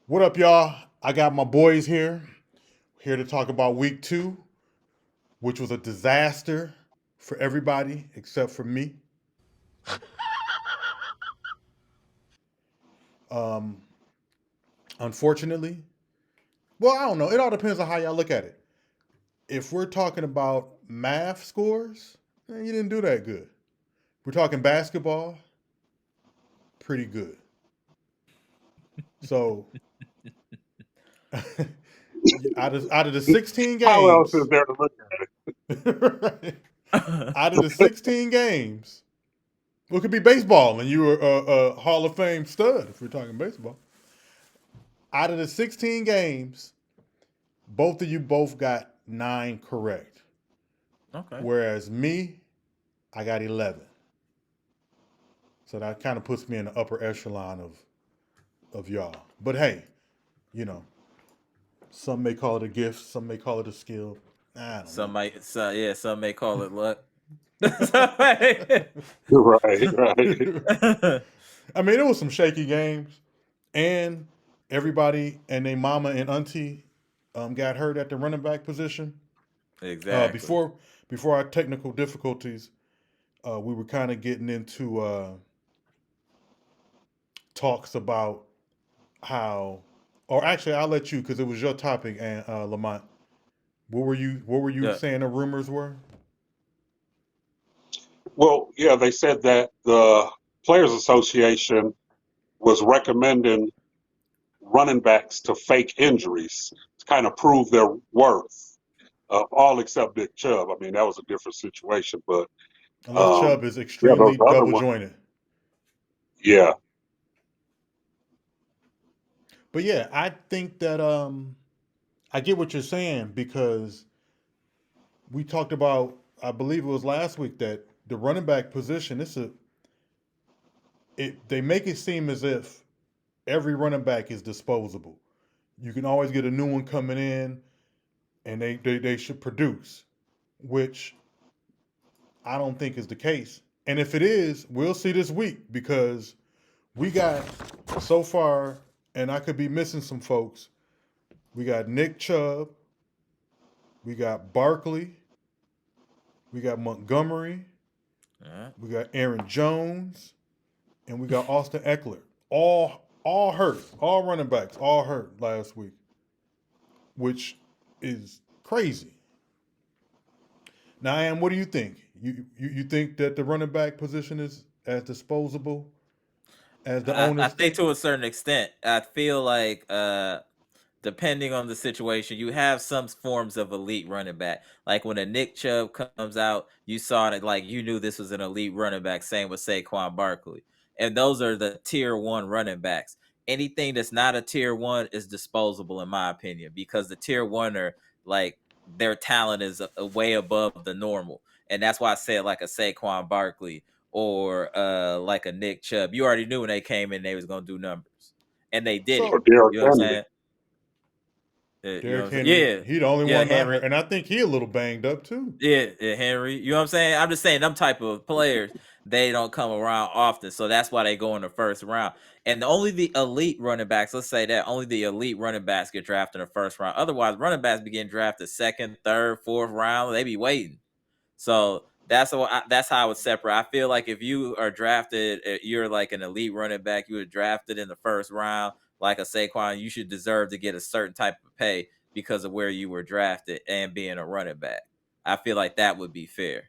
What up, y'all? I got my boys here to talk about week 2, which was a disaster for everybody except for me. Um, Unfortunately, well, I don't know. It all depends on how y'all look at it. If we're talking about math scores, you didn't do that good. We're talking basketball, pretty good. So, out of the 16 How else is games, there to look right, out of the 16 games, well, it could be baseball, and you were a Hall of Fame stud if we're talking baseball. Out of the 16 games, both of you both got 9 correct. Okay. Whereas me, I got 11. So that kind of puts me in the upper echelon of y'all. But hey, you know, some may call it a gift, some may call it a skill. I don't know. Some may call it luck. at? Right, right. I mean, it was some shaky games, and everybody and their mama and auntie got hurt at the running back position. Exactly. Before our technical difficulties, we were kind of getting into talks about how, or actually, I'll let you because it was your topic, and Lamont. What were you Yeah. saying the rumors were? Well, yeah, they said that the Players Association was recommending running backs to fake injuries to kind of prove their worth. All except Nick Chubb. I mean, that was a different situation, but Unless Chubb is yeah, those extremely other double ones, jointed. yeah. But yeah, I think that I get what you're saying because we talked about, I believe it was last week, that the running back position, they make it seem as if every running back is disposable. You can always get a new one coming in, and they should produce, which I don't think is the case. And if it is, we'll see this week because we got so far, and I could be missing some folks. We got Nick Chubb, we got Barkley, we got Montgomery, Yeah. we got Aaron Jones, and we got Austin Eckler. All hurt. All running backs all hurt last week, which is crazy. Now, Am, what do you think? You think that the running back position is as disposable as the I owners think think? to a certain extent. I feel like depending on the situation, you have some forms of elite running back. Like when a Nick Chubb comes out, you saw it like you knew this was an elite running back. Same with Saquon Barkley. And those are the tier 1 running backs. Anything that's not a tier 1 is disposable in my opinion because the tier 1 are like their talent is way above the normal. And that's why I said like a Saquon Barkley or like a Nick Chubb. You already knew when they came in they was going to do numbers. And they did it. Or So Derrick You know what I'm Henry. saying? You know Derrick what I'm saying? Henry, Yeah. he the only Yeah, one not Henry. hurt, and I think he a little banged up too. Yeah, Henry. You know what I'm saying? I'm just saying them type of players, they don't come around often. So that's why they go in the first round. And only the elite running backs, let's say that, only the elite running backs get drafted in the first round. Otherwise, running backs be getting drafted second, third, fourth round. They be waiting. So that's how I would separate. I feel like if you are drafted, you're like an elite running back. You were drafted in the first round, like a Saquon. You should deserve to get a certain type of pay because of where you were drafted and being a running back. I feel like that would be fair,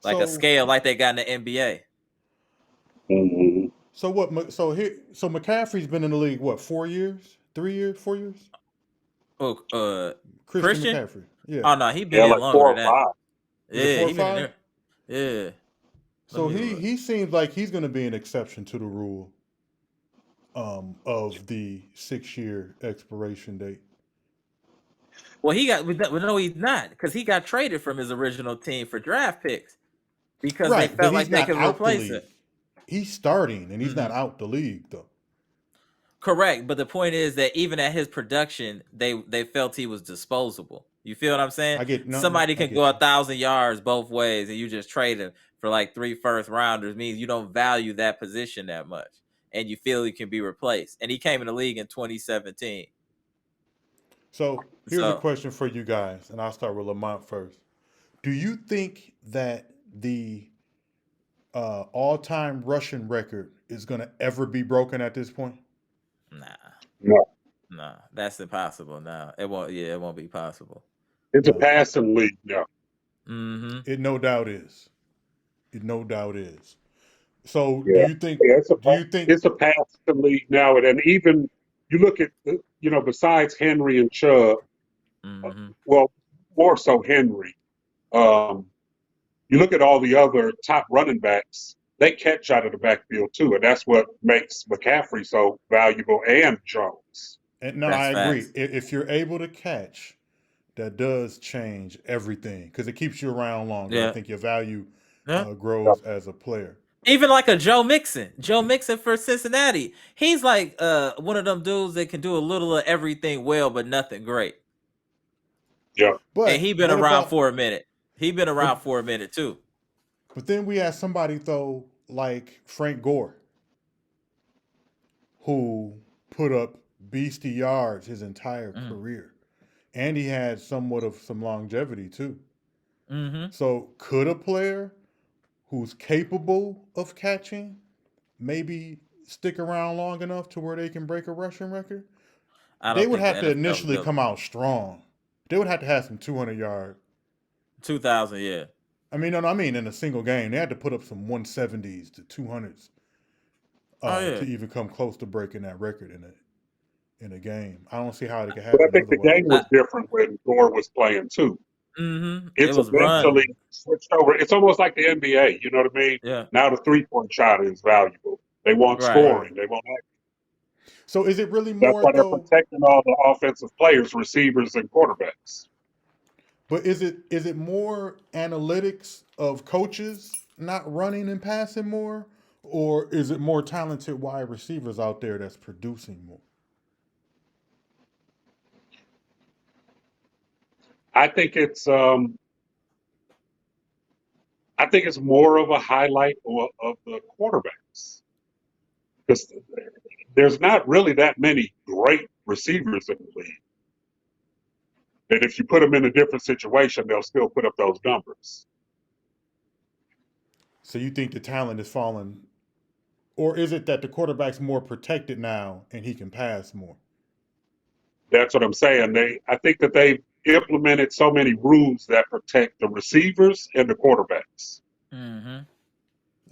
like a So scale like they got in the NBA. Hmm. so what? So McCaffrey's been in the league what 4 years, 3 years, 4 years? Oh, Christian Christian? McCaffrey. Yeah. Oh no, he been Yeah, in like longer four than or that. five. Is it Yeah, four or he been in five? there. Yeah. Let So me he look. he seems like he's going to be an exception to the rule of the 6 year expiration date. Well, he got. Well, no, he's not because he got traded from his original team for draft picks because they Right, but felt he's like they not could out the replace it. league. He's starting, and he's not Hmm. out the league though. Correct, but the point is that even at his production, they felt he was disposable. You feel what I'm saying? I get no, Somebody I can go get you. 1,000 yards both ways, and you just trade him for like 3 first rounders means you don't value that position that much. and you feel he can be replaced. And he came in the league in 2017. So here's a So question for you guys, and I'll start with Lamont first. Do you think that the all-time rushing record is going to ever be broken at this point? No, nah, that's impossible. No, it won't. Yeah, it won't be possible. it's a Okay. passing league now. Mm-hmm. It no doubt is. It no doubt is. So Yeah, it's a passing league now, and even you look at besides Henry and Chubb, Mm-hmm. well, more so Henry. You look at all the other top running backs; they catch out of the backfield too, and that's what makes McCaffrey so valuable and Jones. And no, That's I agree. facts. If you're able to catch, that does change everything because it keeps you around longer. I Yeah. think your value Yeah. grows as a player. Even like a Joe Mixon. Joe Mixon for Cincinnati. He's like one of them dudes that can do a little of everything well, but nothing great. Yeah, But And he been what around about, for a minute. He been around but, for a minute too. but then we have somebody though like Frank Gore, who put up beastie yards his entire career, and he had somewhat of some longevity too. Mm-hmm. So could a player who's capable of catching maybe stick around long enough to where they can break a rushing record? They would have to initially come out strong. They would have to have some 200-yard. 2,000, yeah. I mean in a single game, they had to put up some 170s to 200s to even come close to breaking that record in a game. I don't see how it could happen. but I think the otherwise. game was different when Gore was playing too. Mm-hmm. It's It was eventually run. switched over. It's almost like the NBA. You know what I mean? Yeah. Now the 3-point shot is valuable. They want Right. scoring. They want. So is it really That's more why they're though? protecting all the offensive players, receivers, and quarterbacks. But is it more analytics of coaches not running and passing more, or is it more talented wide receivers out there that's producing more? I think it's more of a highlight of the quarterbacks because there's not really that many great receivers in the league. That if you put them in a different situation, they'll still put up those numbers. So you think the talent is falling, or is it that the quarterback's more protected now and he can pass more? That's what I'm saying. I think that they've implemented so many rules that protect the receivers and the quarterbacks. Mm-hmm.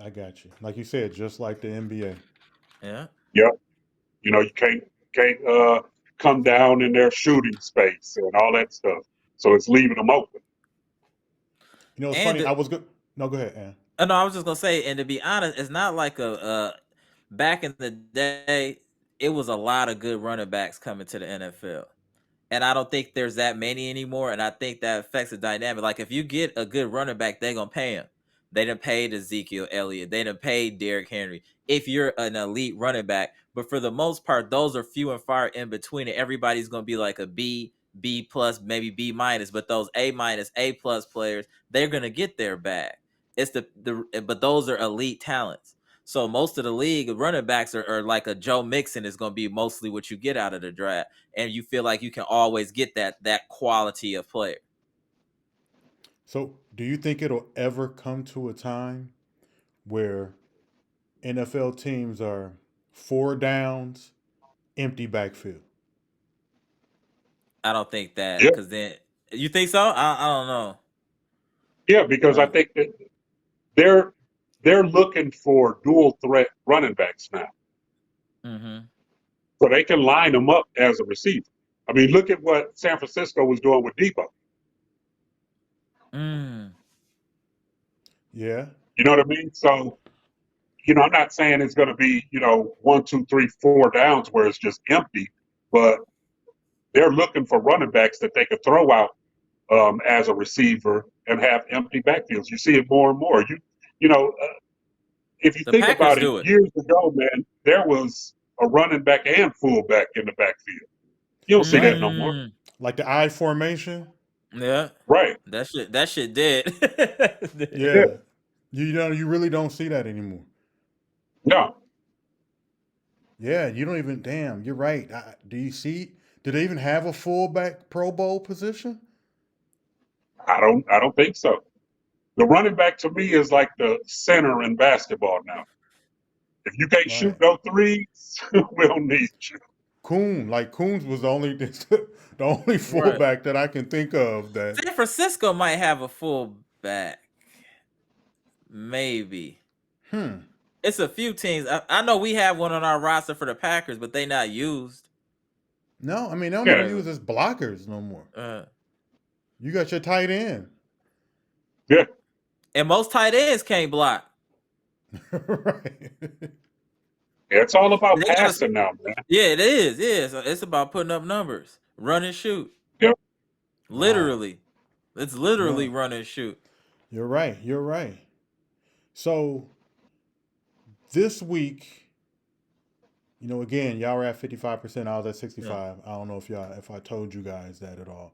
I got you. Like you said, just like the NBA. Yeah. Yep. You can't come down in their shooting space and all that stuff. So it's leaving them open. It's funny. I was good. No, go ahead, Ann. No, I was just gonna say, and to be honest, it's not like back in the day, it was a lot of good running backs coming to the NFL. And I don't think there's that many anymore. And I think that affects the dynamic. Like if you get a good running back, they're gonna pay him. They done paid Ezekiel Elliott. They done paid Derrick Henry. If you're an elite running back, but for the most part, those are few and far in between. And everybody's gonna be like a B plus, maybe B minus. But those A minus, A plus players, they're gonna get their bag. It's but those are elite talents. So most of the league running backs are like a Joe Mixon is going to be mostly what you get out of the draft, and you feel like you can always get that quality of player. So do you think it'll ever come to a time where NFL teams are 4 downs, empty backfield? I don't think that because then you think so. I don't know. Yeah, because I think that they're looking for dual threat running backs now. Mm-hmm. So they can line them up as a receiver. I mean, look at what San Francisco was doing with Debo. Yeah. You know what I mean? So, I'm not saying it's going to be, 1, 2, 3, 4 downs where it's just empty, but they're looking for running backs that they could throw out as a receiver and have empty backfields. You see it more and more. If you think about it, years ago, man, there was a running back and fullback in the backfield. You don't see that no more. Like the I formation. Yeah. Right. That shit dead. Yeah. You really don't see that anymore. No. Yeah, you don't even. Damn, you're right. Do you see? Do they even have a fullback Pro Bowl position? I don't think so. The running back to me is like the center in basketball now. If you can't shoot Right. no threes, we don't need you. Coons was the only the only Right. fullback that I can think of that. San Francisco might have a fullback, maybe. Hmm. It's a few teams. I know we have one on our roster for the Packers, but they not used. No, I mean they don't even Yeah, use as blockers no more. Uh, You got your tight end. yeah. and most tight ends can't block. Right. It's all about They gotta, passing now, man. yeah, it is. Yeah, so it's about putting up numbers, run and shoot. Yep. Wow. Literally, it's literally No, run and shoot. you're right. You're right. So this week, again, y'all were at 55%. I was at Yeah. 65. I don't know if I told you guys that at all.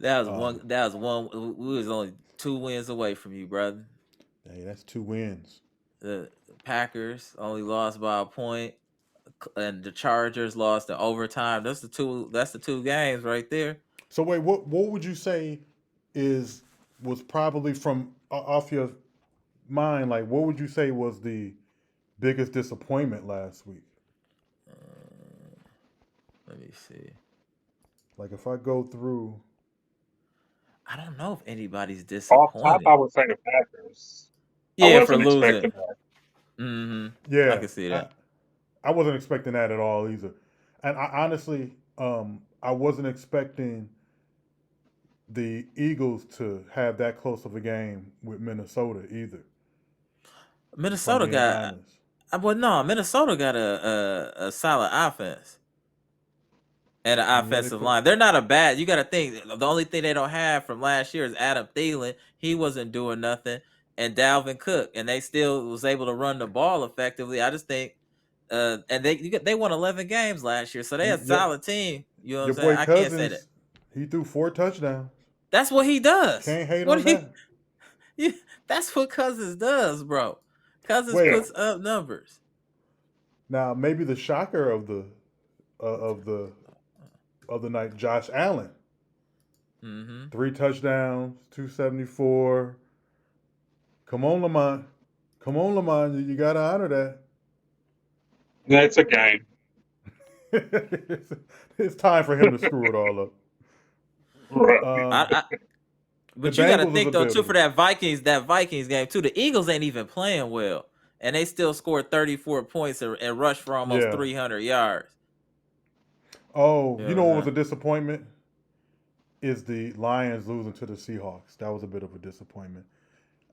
That was Um, one. That was one. We was only 2 wins away from you, brother. hey, that's 2 wins. The Packers only lost by a point, and the Chargers lost in overtime. That's the two. That's the 2 games right there. So wait, what would you say was probably from off your mind? Like, what would you say was the biggest disappointment last week? Let me see. Like, if I go through, I don't know if anybody's Off top, disappointed. I would say the Packers. I Yeah, for wasn't losing. expecting that. I yeah, can see that. I wasn't expecting that at all either. And I honestly, I wasn't expecting the Eagles to have that close of a game with Minnesota either. If I'm Minnesota being got. honest. Well, no, Minnesota got a solid offense and an Yeah, they offensive put. line. They're not a bad. You got to think the only thing they don't have from last year is Adam Thielen. He wasn't doing nothing, and Dalvin Cook, and they still was able to run the ball effectively. I just think, and they won 11 games last year, so they a And your solid team. You know what I'm your saying? boy I can't say that. Cousins, he threw 4 touchdowns. That's what he does. Can't hate What on he? that. That's what Cousins does, bro. Cousins Wait, puts up numbers. now maybe the shocker of the of the other night, Josh Allen, Mm-hmm. 3 touchdowns, 274. Come on, Lamont. Come on, Lamont. You got to honor that. It's a game. It's time for him to screw it all up. Right. But The you got to Bengals is think a though bit too of for that Vikings game too. The Eagles ain't even playing well, and they still scored 34 points and rushed for almost Yeah. 300 yards. Oh, Yeah, you know what man. was a disappointment? Is the Lions losing to the Seahawks. That was a bit of a disappointment.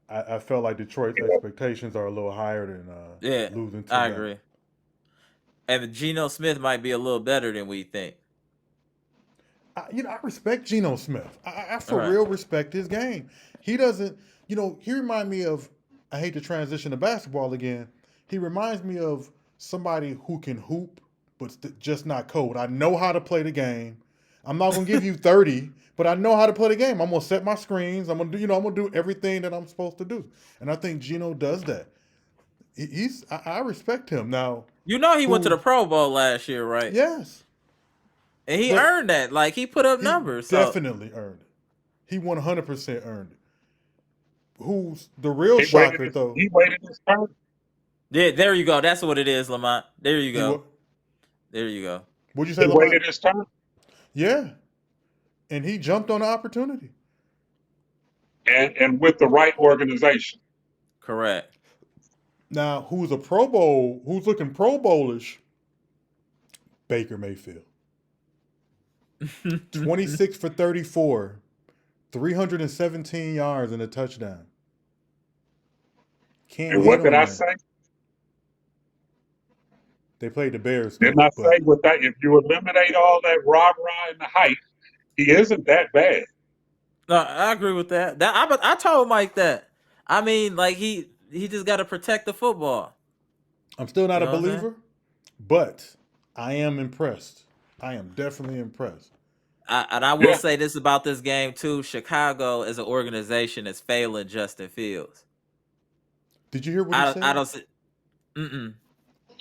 I felt like Detroit's expectations are a little higher than Yeah, losing to I them. agree. And Geno Smith might be a little better than we think. I respect Geno Smith. I for All right. real respect his game. He doesn't, he remind me of, I hate to transition to basketball again. He reminds me of somebody who can hoop, but just not code. I know how to play the game. I'm not going to give you 30, but I know how to play the game. I'm going to set my screens. I'm going to do, I'm going to do everything that I'm supposed to do. And I think Geno does that. I respect him. Now, You know he went to the Pro Bowl last year, right? yes. And he But earned that. Like he put up he numbers. So definitely earned it. He 100% earned it. Who's the real He shocker, waited. though? He waited his turn. yeah, there you go. That's what it is, Lamont. There you He go. wa- There you go. What'd you say, He Lamont? waited his turn. Yeah. And he jumped on the opportunity. And with the right organization. Correct. Now, who's looking Pro Bowlish? Baker Mayfield. 26 for 34, 317 yards and a touchdown. Can't And hit what on did I that. say? They played the Bears. Didn't I say with that, if you eliminate all that rah-rah and the hype, he isn't that bad. No, I agree with that. I told Mike that. I mean, like he just got to protect the football. I'm still not You a know what I'm saying? believer, but I am impressed. I am definitely impressed. And I will Yeah. say this about this game too: Chicago as an organization is failing Justin Fields. Did you hear what he said? I don't see.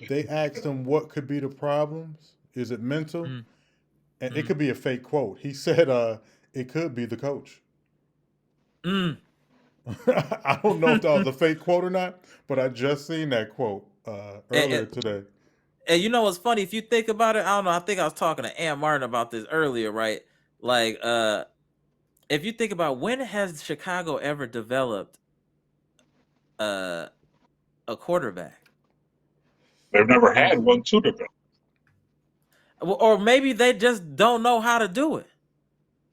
They asked him what could be the problems. Is it mental? Mm, And it mm, could be a fake quote. He said, it could be the coach. mm. I don't know if that was a fake quote or not, but I just seen that quote and, earlier and, today. and you know what's funny? If you think about it, I don't know. I think I was talking to Aunt Martin about this earlier, right? Like, if you think about when has Chicago ever developed uh, a quarterback? They've never had Mm. one to develop. Or maybe they just don't know how to do it.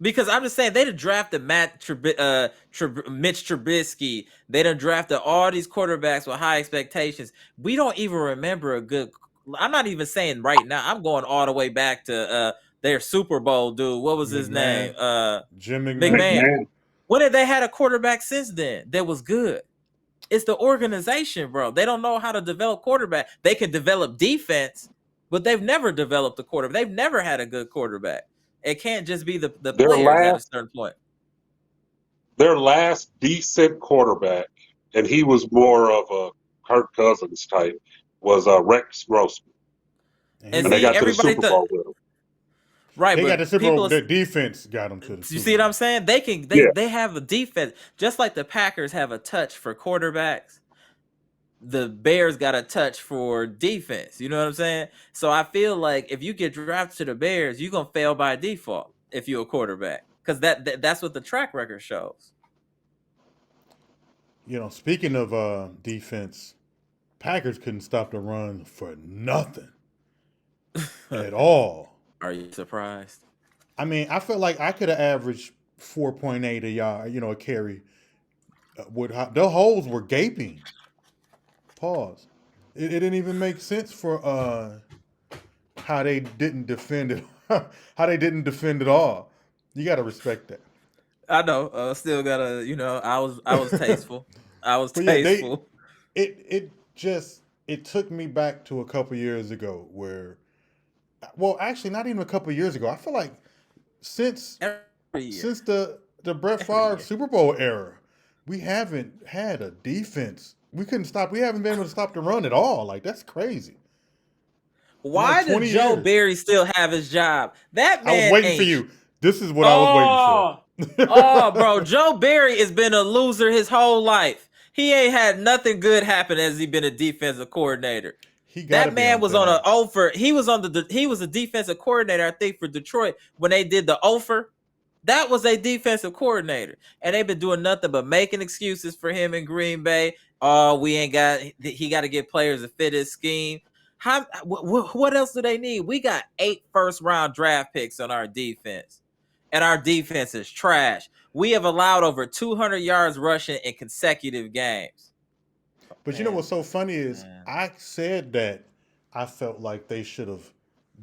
Because I'm just saying, they done drafted Mitch Trubisky. They done drafted all these quarterbacks with high expectations. We don't even remember a good. I'm not even saying right now. I'm going all the way back to their Super Bowl dude. What was his name? McMahon, Jim McMahon. McMahon. McMahon. When have they had a quarterback since then that was good? It's the organization, bro. They don't know how to develop quarterback. They can develop defense, but they've never developed a quarterback. They've never had a good quarterback. It can't just be the Their players at a last certain point. their last decent quarterback, and he was more of a Kirk Cousins type, was Rex Grossman, And and And they see, got to the everybody Super Bowl with him. right, they got the but Super Bowl. people, Their defense got them to the you Super see what Bowl. I'm saying? They can Yeah, they have a defense just like the Packers have a touch for quarterbacks. The Bears got a touch for defense. You know what I'm saying? So I feel like if you get drafted to the Bears, you're gonna fail by default if you're a quarterback, because that's what the track record shows. Speaking of defense, Packers couldn't stop the run for nothing at all. Are you surprised? I mean, I felt like I could have averaged 4.8 a yard, a carry. The holes were gaping. Pause. It didn't even make sense for how they didn't defend it. How they didn't defend at all. You got to respect that. I know. Still gotta. I was tasteful. I was But yeah, tasteful. it took me back to a couple years ago where, well, actually, not even a couple years ago. I feel like since Every year. since the Brett Every Favre year. Super Bowl era, we haven't had a defense. We couldn't stop. We haven't been able to stop the run at all. Like, that's crazy. Why Like does 20 Joe years. Barry still have his job? That I was man waiting for ain't. you. This is what I Oh, was waiting for. oh, bro. Joe Barry has been a loser his whole life. He ain't had nothing good happen as he been a defensive coordinator. He got to That be man on was thin on an ice. offer. He was a defensive coordinator, I think, for Detroit when they did the offer. That was a defensive coordinator, and they've been doing nothing but making excuses for him in Green Bay. Oh, we ain't got. He got to get players to fit his scheme. What else do they need? We got 8 first-round draft picks on our defense, and our defense is trash. We have allowed over 200 yards rushing in consecutive games. But you know what's so funny is Man. I said that I felt like they should have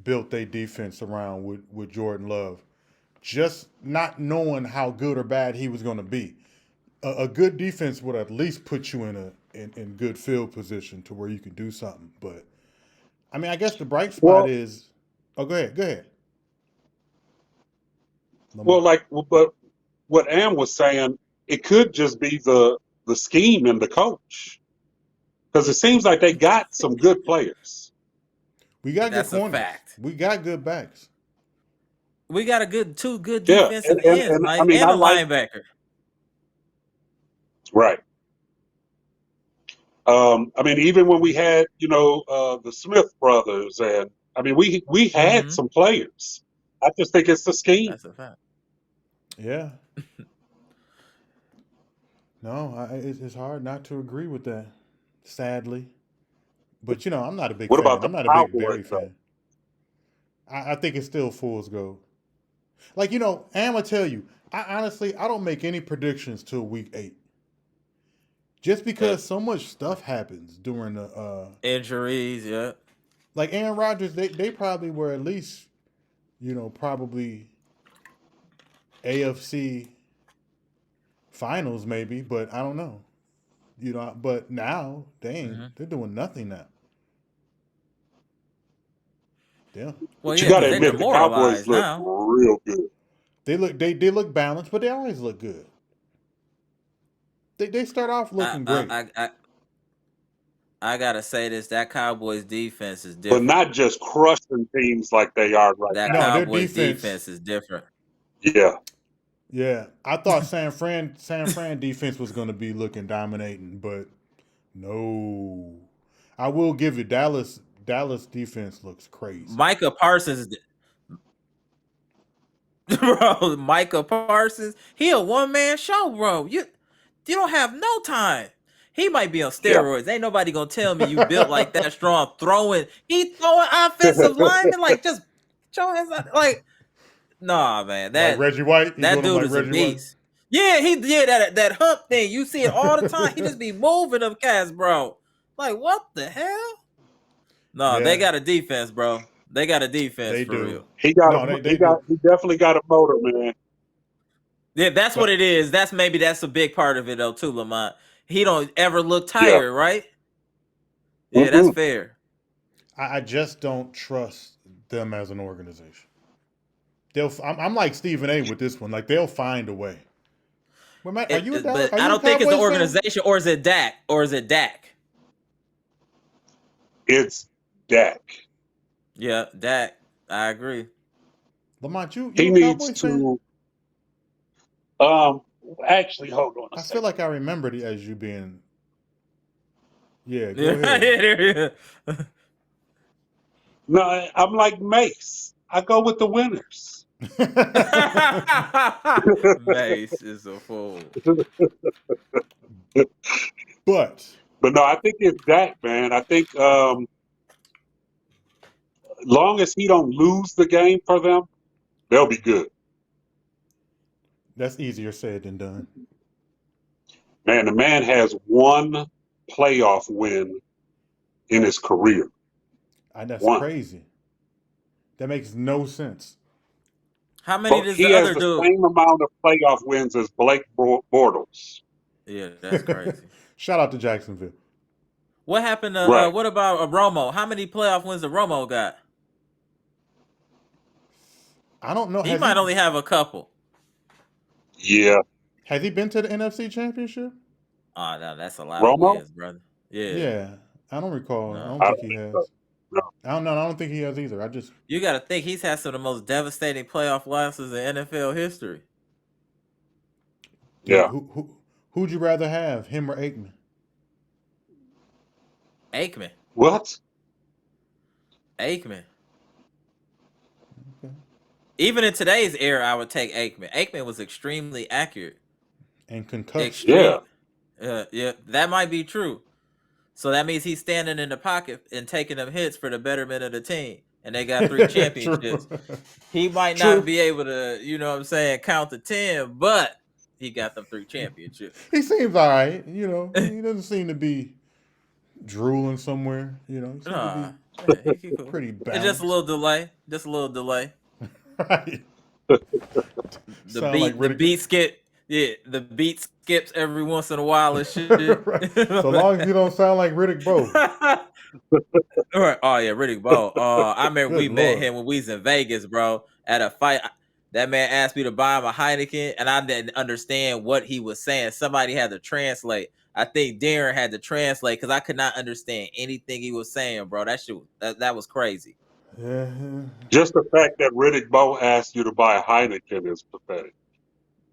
built their defense around with Jordan Love, just not knowing how good or bad he was going to be. A good defense would at least put you in good field position to where you can do something. But I mean, I guess the bright spot well, is. Oh, go ahead. but what Am was saying, it could just be the scheme and the coach, because it seems like they got some good players. We got That's good a corners. fact. We got good backs. We got two good Yeah, defensive and ends, I Mike, mean, and I a like linebacker. right. I mean, even when we had the Smith brothers, and I mean we had Mm-hmm. some players. I just think it's the scheme. That's a fact. Yeah. No, it's hard not to agree with that, sadly. But I'm not a big What about fan. the I'm not a big Cowboys Barry though? fan. I think it's still fool's gold. Like, I'm gonna tell you, I don't make any predictions till week 8. Just because so much stuff happens during the Injuries, yeah. like Aaron Rodgers, they probably were at least, probably AFC finals maybe, but I don't know. But now they ain't. They're doing nothing now. Yeah. Well, But you yeah, got because to they're admit the Cowboys demoralized look now. real good. They look balanced, but they always look good. They start off looking great. I gotta say this: that Cowboys defense is but different. not just crushing teams like they are right That No, their Cowboys defense. defense is different. now. Yeah, I thought San Fran defense was going to be looking dominating, but no. I will give you Dallas defense looks crazy. Micah Parsons, bro. Micah Parsons, he a one man show, bro. You don't have no time. He might be on steroids. Ain't nobody gonna tell me you built like that strong. He throwing offensive linemen like just show his like. Nah, man. Like Reggie White, he that doing him dude like is a Reggie White. beast. Yeah, that hump thing. You see it all the time. He just be moving them cats, bro. Like what the hell? No, Yeah. they got a defense, bro. They got a defense They for do. real. He got No, a, they he do. definitely got a motor, man. Yeah, that's what it is. That's a big part of it though too, Lamont. He don't ever look tired, right? Yeah, that's fair. I just don't trust them as an organization. I'm like Stephen A. with this one. Like they'll find a way. Well, Matt, are you a Dallas? But I don't think it's the organization, or is it Dak? It's Dak. Yeah, Dak. I agree. Lamont, you He a needs Cowboys fan? to. Actually, hold on. I feel like I remembered it as you being. Yeah, go ahead. No, I'm like Mace. I go with the winners. Mace is a fool. But no, I think it's Dak, man. I think long as he don't lose the game for them, they'll be good. that's easier said than done. Man, the man has one playoff win in his career. That's One. crazy. That makes no sense. How many But does he the has other the do? same amount of playoff wins as Blake Bortles. Yeah, that's crazy. Shout out to Jacksonville. What happened to Right. what about Romo? How many playoff wins did Romo got? I don't know. He might only have a couple. Yeah. Has he been to the NFC Championship? Oh no, that's a lot Romo? of wins, brother. Yeah. Yeah, I don't recall. No. I don't think he has. No. I don't think he has either. You got to think he's had some of the most devastating playoff losses in NFL history. Yeah. Who'd you rather have, him or Aikman? Aikman. What? Aikman. Okay. Even in today's era, I would take Aikman. Aikman was extremely accurate. And concussed. Yeah. Yeah, that might be true. So that means he's standing in the pocket and taking them hits for the betterment of the team. And they got 3 championships. He might not be able to, count to 10, but he got them 3 championships. He seems all right. He doesn't seem to be drooling somewhere. He seems to be pretty balanced. Just a little delay. Right. The beat skip. Yeah, the beat skips every once in a while and shit. Right. So long as you don't sound like Riddick Bowe. Right. Oh yeah, Riddick Bowe. I remember we met him when we was in Vegas, bro, at a fight. That man asked me to buy him a Heineken, and I didn't understand what he was saying. Somebody had to translate. I think Darren had to translate because I could not understand anything he was saying, bro. That was crazy. Yeah. Just the fact that Riddick Bowe asked you to buy a Heineken is pathetic.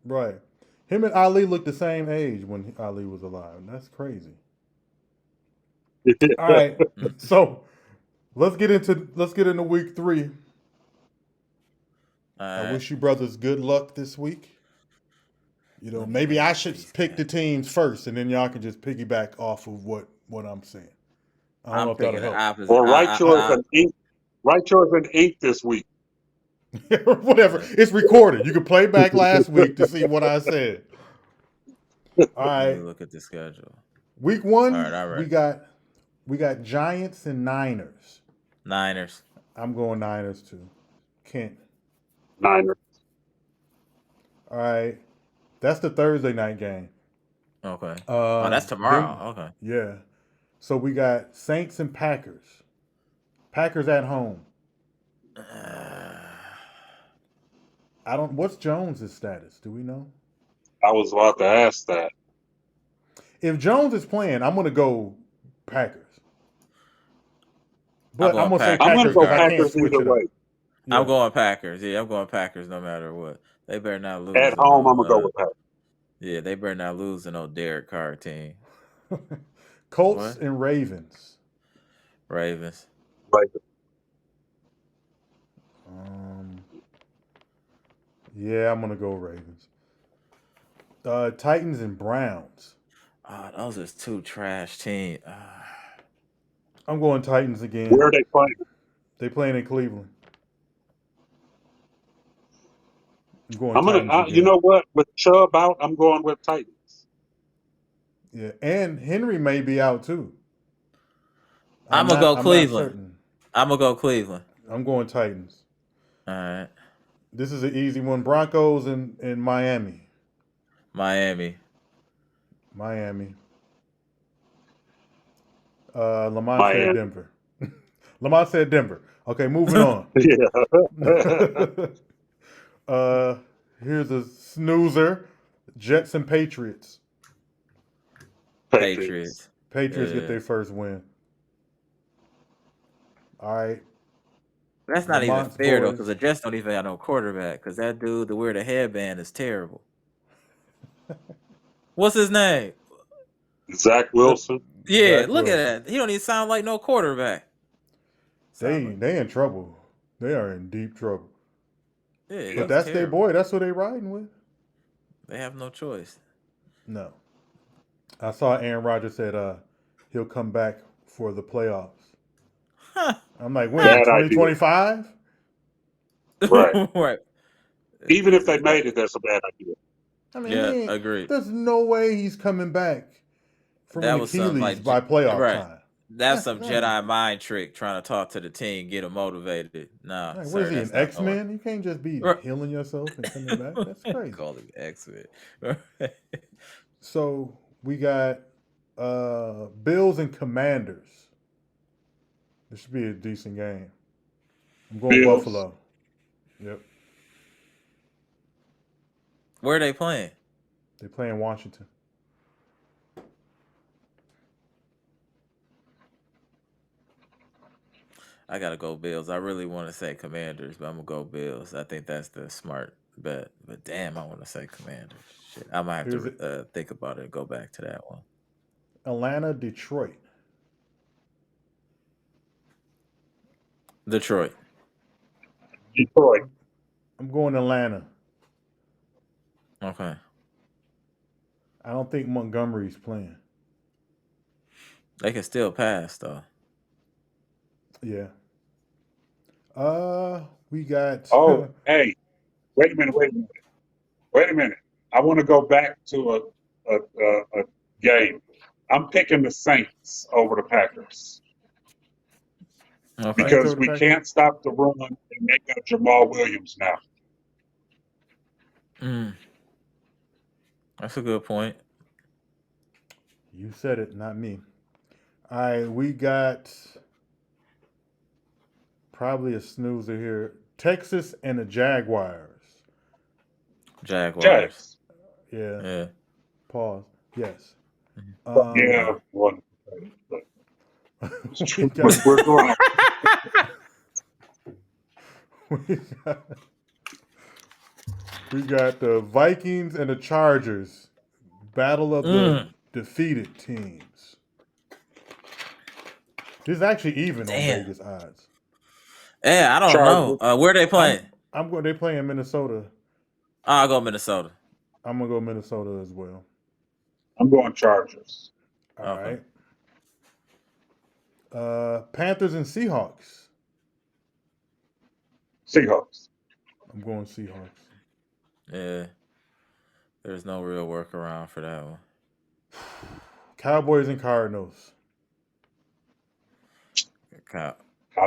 Right. Him and Ali looked the same age when Ali was alive. That's crazy. All right. So let's get into week 3. I wish you brothers good luck this week. Maybe I should pick the teams first, and then y'all can just piggyback off of what I'm saying. I don't know if that'll help. Or write yours in ink this week. Whatever. It's recorded. You can play back last week to see what I said. All right. Let me look at the schedule. Week 1, all right. we got Giants and Niners. Niners. I'm going Niners too. Kent. Niners. All right. That's the Thursday night game. Okay. That's tomorrow. Okay. Yeah. So we got Saints and Packers. Packers at home. What's Jones' status? Do we know? I was about to ask that. If Jones is playing, I'm going to go Packers. I'm But going I'm gonna say Packers I'm going to Packers go because I can't regardless. Packers switch either it up. way. Yeah. I'm going Packers. Yeah, I'm going Packers no matter what. They better not lose At to home, I'm no. going to go with Packers. Yeah, they better not lose to no Derek Carr team. Colts What? and Ravens. Ravens. Ravens. Yeah, I'm gonna go Ravens. Titans and Browns. Oh, those are two trash teams. I'm going Titans again. Where are they playing? They playing in Cleveland. I'm going I'm Titans gonna. again. You know what? With Chubb out, I'm going with Titans. Yeah, and Henry may be out too. I'm gonna go I'm not Cleveland. certain. I'm gonna go Cleveland. I'm going Titans. All right, This is an easy one. Broncos and Miami. Miami. Lamont Miami. said Denver. Lamont said Denver. Okay, moving on. Yeah. Here's a snoozer. Jets and Patriots. Patriots. Patriots Yeah. get their first win. All right. That's not Lamont's even fair though, boys. because the Jets don't even have no quarterback. Because that dude that wear the headband is terrible. What's his name? Zach Wilson. Yeah, Zach look Wilson. at that. He don't even sound like no quarterback. They in trouble. They are in deep trouble. Yeah, But that's their boy. That's what they riding with. They have no choice. No. I saw Aaron Rodgers said he'll come back for the playoffs. Huh. I'm like, when? Bad idea. 2025? Right. Right. Even if they made it, that's a bad idea. I mean, Yeah, agreed. There's no way he's coming back from That an was something Achilles like by playoff right. time. That's some no. Jedi mind trick trying to talk to the team, get them motivated. Nah, Like, sir, what is he, that's an not X-Men? You can't just be Right. healing yourself and coming back. That's crazy. Call him X-Men. So we got Bills and Commanders. This should be a decent game. I'm going Bills. Buffalo. Yep. Where are they playing? They play in Washington. I gotta go Bills. I really want to say Commanders, but I'm gonna go Bills. I think that's the smart bet. But damn, I want to say Commanders. Shit, I might have Here's to think about it and go back to that one. Atlanta, Detroit. Detroit. Detroit. I'm going Atlanta. Okay. I don't think Montgomery's playing. They can still pass though. Yeah. We got. Oh, hey, wait a minute. I want to go back to a game. I'm picking the Saints over the Packers Okay. because we can't stop the run, and they got Jamal Williams now. That's a good point. You said it, not me. All right, we got probably a snoozer here. Texas and the Jaguars. Jaguars. Jags. Yeah. Pause. Yes. Yeah. One. we got, We're going. we got the Vikings and the Chargers. Battle of the defeated teams. This is actually even on Vegas odds. Yeah, I don't know. Where are they playing? They play in Minnesota. I'll go Minnesota. I'm gonna go Minnesota as well. I'm going Chargers. All right. Panthers and Seahawks. Seahawks. I'm going Seahawks. Yeah. There's no real workaround for that one. Cowboys and Cardinals. How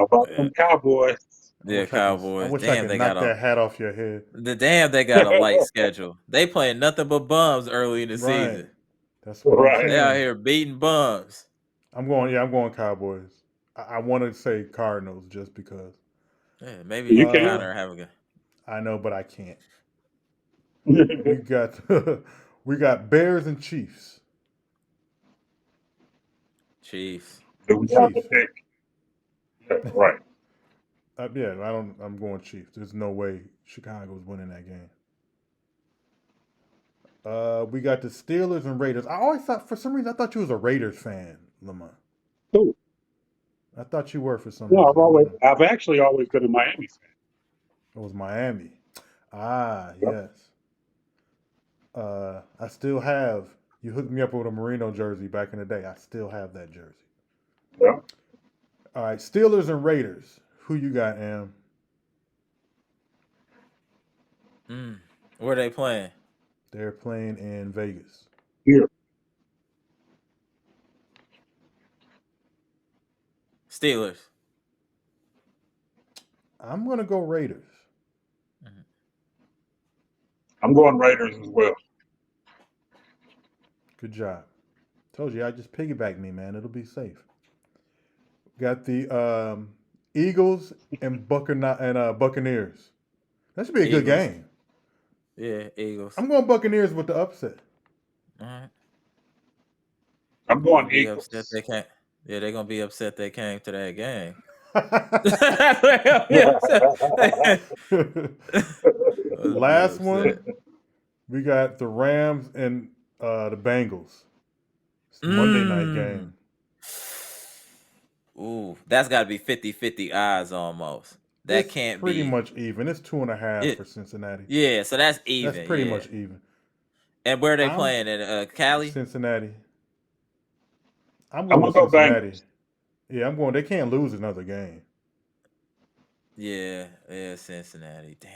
about them Cowboys? Yeah, Cowboys. I wish I could knock that hat off your head. They got a light schedule. They playing nothing but bums early in the season. That's what I'm saying. They out here beating bums. I'm going Cowboys. I want to say Cardinals just because. Yeah, maybe you can have a. I know, but I can't. we got Bears and Chiefs. Chiefs. Do we have to Chiefs. pick? Yeah, right. Yeah, I'm going Chiefs. There's no way Chicago's winning that game. We got the Steelers and Raiders. I always thought, for some reason, I thought you was a Raiders fan, Lamont. Cool. I thought you were for some No, reason. I've actually always been a Miami fan. It was Miami. Ah, Yep. yes. I still have. You hooked me up with a Merino jersey back in the day. I still have that jersey. Yeah. All right, Steelers and Raiders. Who you got, Am? Where they playing? They're playing in Vegas. Here. Steelers. I'm gonna go Raiders. I'm going Raiders as well. Good job. Told you I just piggyback me, man. It'll be safe. Got the Eagles and Buccaneers. That should be a good Eagles. game. Yeah, Eagles. I'm going Buccaneers with the upset. All right. I'm going Be Eagles. upset they can't. Yeah, they're gonna be upset they came to that game. Last one, we got the Rams and the Bengals. It's Monday night game. Ooh, that's got to be 50-50 odds almost. That It's can't pretty be. much even. It's 2.5 It- for Cincinnati. Yeah, so that's even. That's pretty yeah. much even. And where are they I'm- playing? At Cali? Cincinnati. I'm I'm going gonna with go Cincinnati. Bengals. Yeah, I'm going. They can't lose another game. Yeah, Cincinnati. Damn.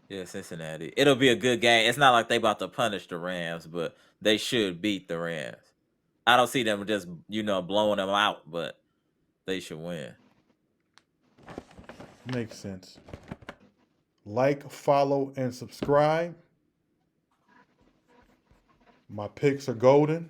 Yeah, Cincinnati. It'll be a good game. It's not like they about to punish the Rams, but they should beat the Rams. I don't see them just, blowing them out, but they should win. Makes sense. Like, follow, and subscribe. My picks are golden.